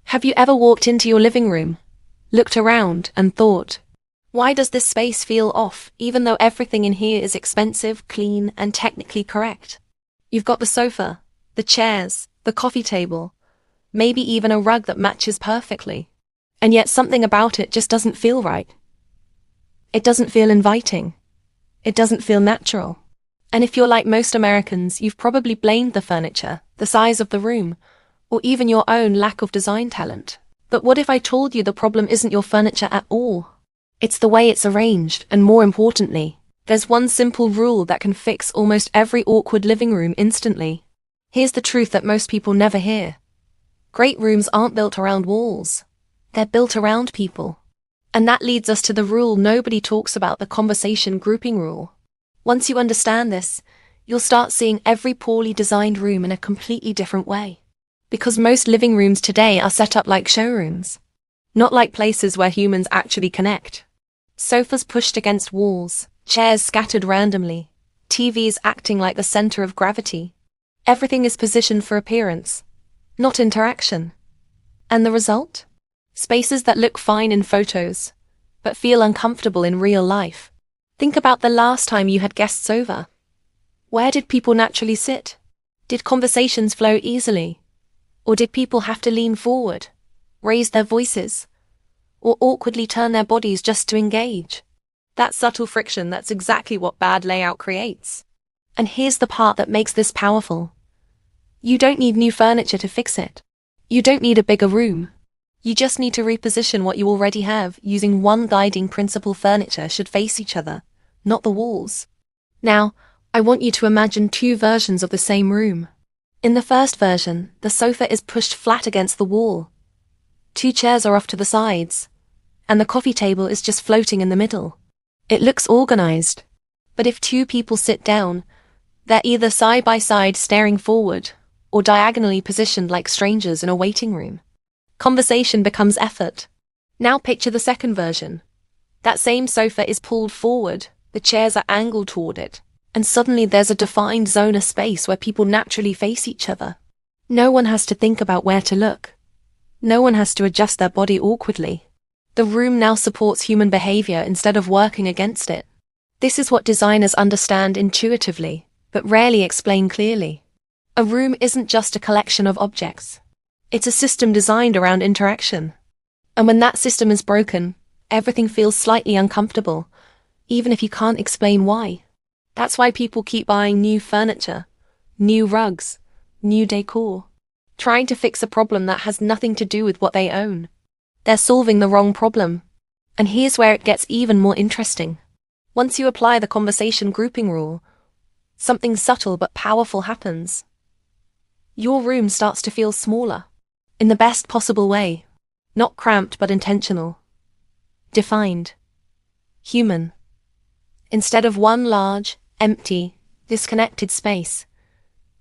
Have you ever walked into your living room, looked around, and thought, why does this space feel off, even though everything in here is expensive, clean, and technically correct? You've got the sofa, the chairs, the coffee table, maybe even a rug that matches perfectly. And yet something about it just doesn't feel right. It doesn't feel inviting. It doesn't feel natural. And if you're like most Americans, you've probably blamed the furniture, the size of the room, or even your own lack of design talent. But what if I told you the problem isn't your furniture at all? It's the way it's arranged, and more importantly, there's one simple rule that can fix almost every awkward living room instantly. Here's the truth that most people never hear. Great rooms aren't built around walls. They're built around people. And that leads us to the rule nobody talks about, the conversation grouping rule. Once you understand this, you'll start seeing every poorly designed room in a completely different way. Because most living rooms today are set up like showrooms, not like places where humans actually connect. Sofas pushed against walls, chairs scattered randomly, TVs acting like the center of gravity. Everything is positioned for appearance, not interaction. And the result? Spaces that look fine in photos, but feel uncomfortable in real life. Think about the last time you had guests over. Where did people naturally sit? Did conversations flow easily? Or did people have to lean forward, raise their voices, or awkwardly turn their bodies just to engage? That subtle friction, that's exactly what bad layout creates. And here's the part that makes this powerful. You don't need new furniture to fix it. You don't need a bigger room. You just need to reposition what you already have using one guiding principle: furniture should face each other, not the walls. Now, I want you to imagine two versions of the same room. In the first version, the sofa is pushed flat against the wall. Two chairs are off to the sides, and the coffee table is just floating in the middle. It looks organized, but if two people sit down, they're either side by side staring forward, or diagonally positioned like strangers in a waiting room. Conversation becomes effort. Now picture the second version. That same sofa is pulled forward, the chairs are angled toward it, and suddenly there's a defined zone of space where people naturally face each other. No one has to think about where to look. No one has to adjust their body awkwardly. The room now supports human behavior instead of working against it. This is what designers understand intuitively, but rarely explain clearly. A room isn't just a collection of objects. It's a system designed around interaction. And when that system is broken, everything feels slightly uncomfortable, even if you can't explain why. That's why people keep buying new furniture, new rugs, new decor, trying to fix a problem that has nothing to do with what they own. They're solving the wrong problem. And here's where it gets even more interesting. Once you apply the conversation grouping rule, something subtle but powerful happens. Your room starts to feel smaller, in the best possible way. Not cramped but intentional. Defined. Human. Instead of one large, empty, disconnected space,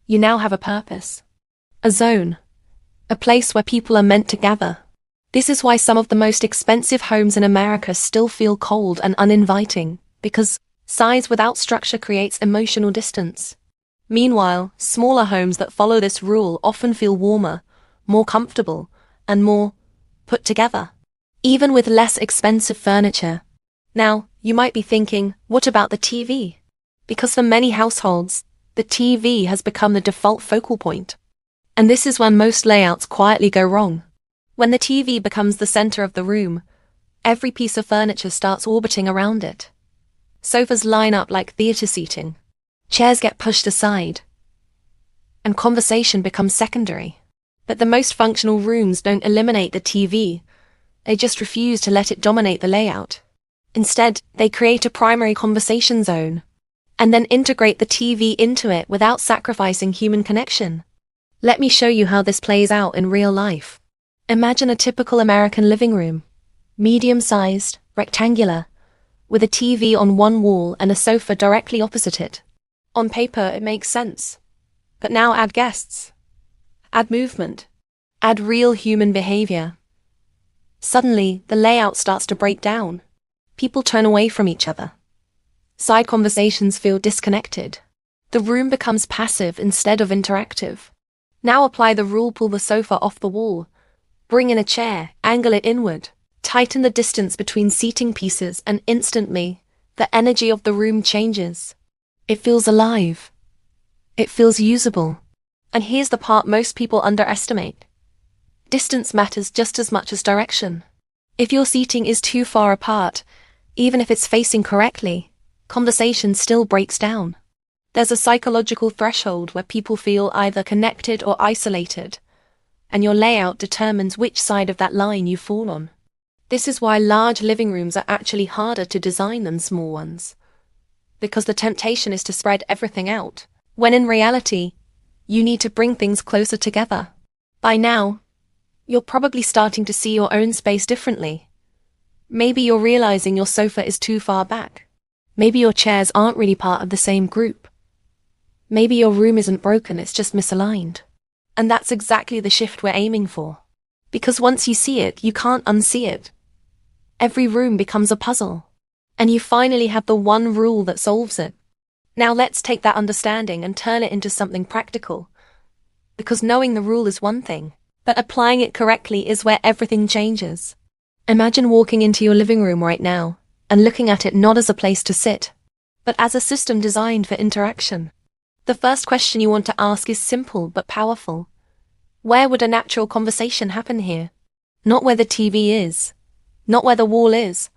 you now have a purpose. A zone. A place where people are meant to gather. This is why some of the most expensive homes in America still feel cold and uninviting, because size without structure creates emotional distance. Meanwhile, smaller homes that follow this rule often feel warmer, more comfortable, and more put together, even with less expensive furniture. Now, you might be thinking, what about the TV? Because for many households, the TV has become the default focal point. And this is when most layouts quietly go wrong. When the TV becomes the center of the room, every piece of furniture starts orbiting around it. Sofas line up like theater seating. Chairs get pushed aside. And conversation becomes secondary. But the most functional rooms don't eliminate the TV. They just refuse to let it dominate the layout. Instead, they create a primary conversation zone, and then integrate the TV into it without sacrificing human connection. Let me show you how this plays out in real life. Imagine a typical American living room. Medium-sized, rectangular, with a TV on one wall and a sofa directly opposite it. On paper, it makes sense. But now add guests. Add movement. Add real human behavior. Suddenly, the layout starts to break down. People turn away from each other. Side conversations feel disconnected. The room becomes passive instead of interactive. Now apply the rule: pull the sofa off the wall. Bring in a chair, angle it inward, tighten the distance between seating pieces, and instantly, the energy of the room changes. It feels alive. It feels usable. And here's the part most people underestimate. Distance matters just as much as direction. If your seating is too far apart, even if it's facing correctly, conversation still breaks down. There's a psychological threshold where people feel either connected or isolated, and your layout determines which side of that line you fall on. This is why large living rooms are actually harder to design than small ones, because the temptation is to spread everything out, when in reality, you need to bring things closer together. By now, you're probably starting to see your own space differently. Maybe you're realizing your sofa is too far back. Maybe your chairs aren't really part of the same group. Maybe your room isn't broken, it's just misaligned. And that's exactly the shift we're aiming for. Because once you see it, you can't unsee it. Every room becomes a puzzle. And you finally have the one rule that solves it. Now let's take that understanding and turn it into something practical. Because knowing the rule is one thing, but applying it correctly is where everything changes. Imagine walking into your living room right now and looking at it not as a place to sit, but as a system designed for interaction. The first question you want to ask is simple but powerful. Where would a natural conversation happen here? Not where the TV is, not where the wall is,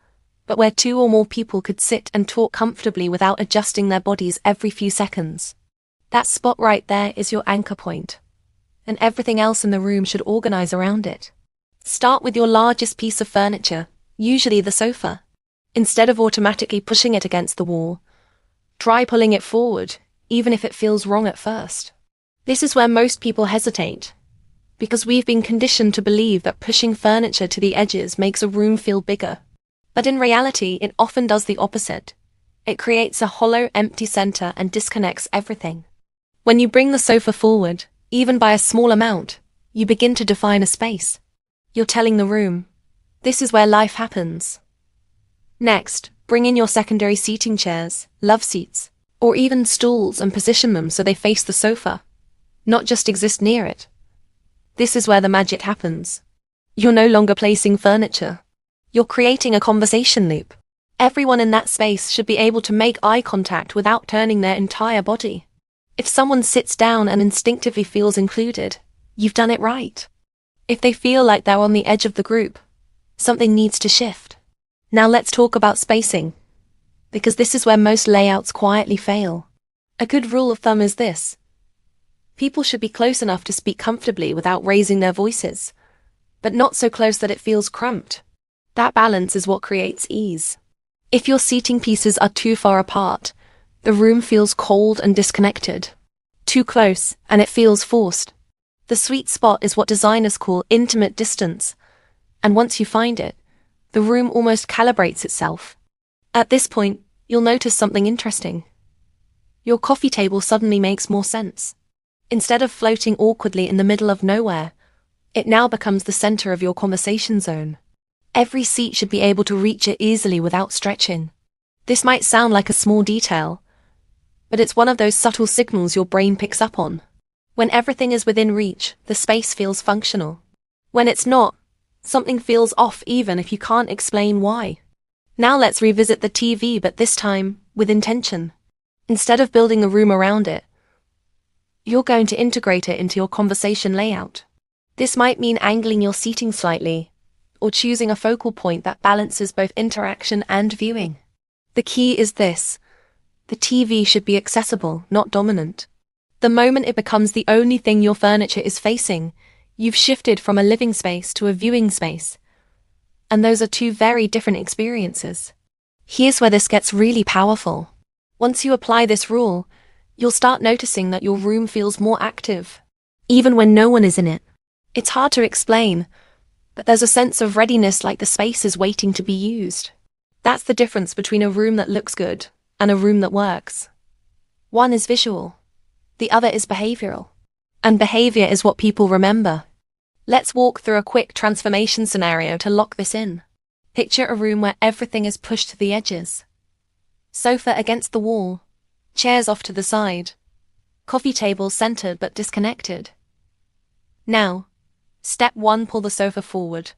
but where two or more people could sit and talk comfortably without adjusting their bodies every few seconds. That spot right there is your anchor point, and everything else in the room should organize around it. Start with your largest piece of furniture, usually the sofa. Instead of automatically pushing it against the wall, try pulling it forward, even if it feels wrong at first. This is where most people hesitate, because we've been conditioned to believe that pushing furniture to the edges makes a room feel bigger. But in reality, it often does the opposite. It creates a hollow, empty center and disconnects everything. When you bring the sofa forward, even by a small amount, you begin to define a space. You're telling the room, this is where life happens. Next, bring in your secondary seating chairs, love seats, or even stools and position them so they face the sofa, not just exist near it. This is where the magic happens. You're no longer placing furniture. You're creating a conversation loop. Everyone in that space should be able to make eye contact without turning their entire body. If someone sits down and instinctively feels included, you've done it right. If they feel like they're on the edge of the group, something needs to shift. Now let's talk about spacing, because this is where most layouts quietly fail. A good rule of thumb is this. People should be close enough to speak comfortably without raising their voices, but not so close that it feels cramped. That balance is what creates ease. If your seating pieces are too far apart, the room feels cold and disconnected. Too close, and it feels forced. The sweet spot is what designers call intimate distance, and once you find it, the room almost calibrates itself. At this point, you'll notice something interesting. Your coffee table suddenly makes more sense. Instead of floating awkwardly in the middle of nowhere, it now becomes the center of your conversation zone. Every seat should be able to reach it easily without stretching. This might sound like a small detail, but it's one of those subtle signals your brain picks up on. When everything is within reach, the space feels functional. When it's not, something feels off even if you can't explain why. Now let's revisit the TV, but this time with intention. Instead of building a room around it, you're going to integrate it into your conversation layout. This might mean angling your seating slightly, or choosing a focal point that balances both interaction and viewing. The key is this. The TV should be accessible, not dominant. The moment it becomes the only thing your furniture is facing, you've shifted from a living space to a viewing space. And those are two very different experiences. Here's where this gets really powerful. Once you apply this rule, you'll start noticing that your room feels more active, even when no one is in it. It's hard to explain, but there's a sense of readiness, like the space is waiting to be used. That's the difference between a room that looks good and a room that works. One is visual, the other is behavioral. And behavior is what people remember. Let's walk through a quick transformation scenario to lock this in. Picture a room where everything is pushed to the edges. Sofa against the wall, chairs off to the side, coffee table centered but disconnected. Now, Step 1. Pull the sofa forward.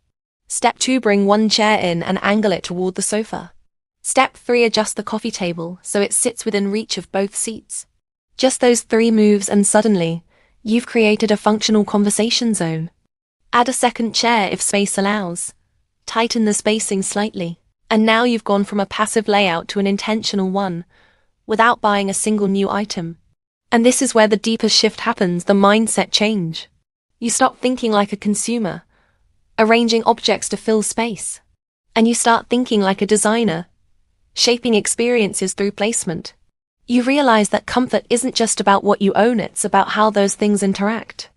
Step 2. Bring one chair in and angle it toward the sofa. Step 3. Adjust the coffee table so it sits within reach of both seats. Just those 3 moves and suddenly, you've created a functional conversation zone. Add a second chair if space allows. Tighten the spacing slightly. And now you've gone from a passive layout to an intentional one, without buying a single new item. And this is where the deepest shift happens, the mindset change. You stop thinking like a consumer, arranging objects to fill space. And you start thinking like a designer, shaping experiences through placement. You realize that comfort isn't just about what you own, it's about how those things interact.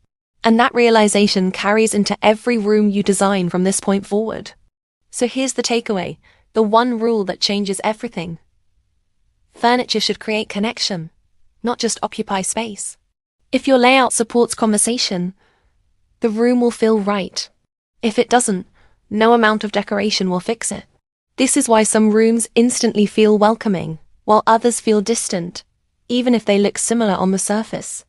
And that realization carries into every room you design from this point forward. So here's the takeaway, the one rule that changes everything. Furniture should create connection, not just occupy space. If your layout supports conversation, the room will feel right. If it doesn't, no amount of decoration will fix it. This is why some rooms instantly feel welcoming, while others feel distant, even if they look similar on the surface.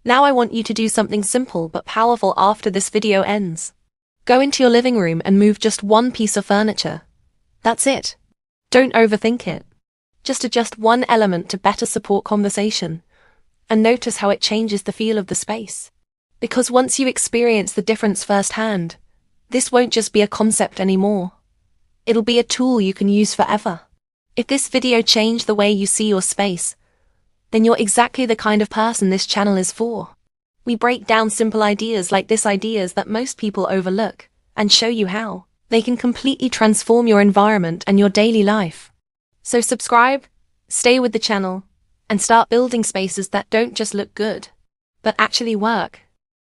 Now I want you to do something simple but powerful after this video ends. Go into your living room and move just one piece of furniture. That's it. Don't overthink it. Just adjust one element to better support conversation, and notice how it changes the feel of the space. Because once you experience the difference firsthand, this won't just be a concept anymore. It'll be a tool you can use forever. If this video changed the way you see your space, then you're exactly the kind of person this channel is for. We break down simple ideas like this, ideas that most people overlook, and show you how they can completely transform your environment and your daily life. So subscribe, stay with the channel, and start building spaces that don't just look good, but actually work.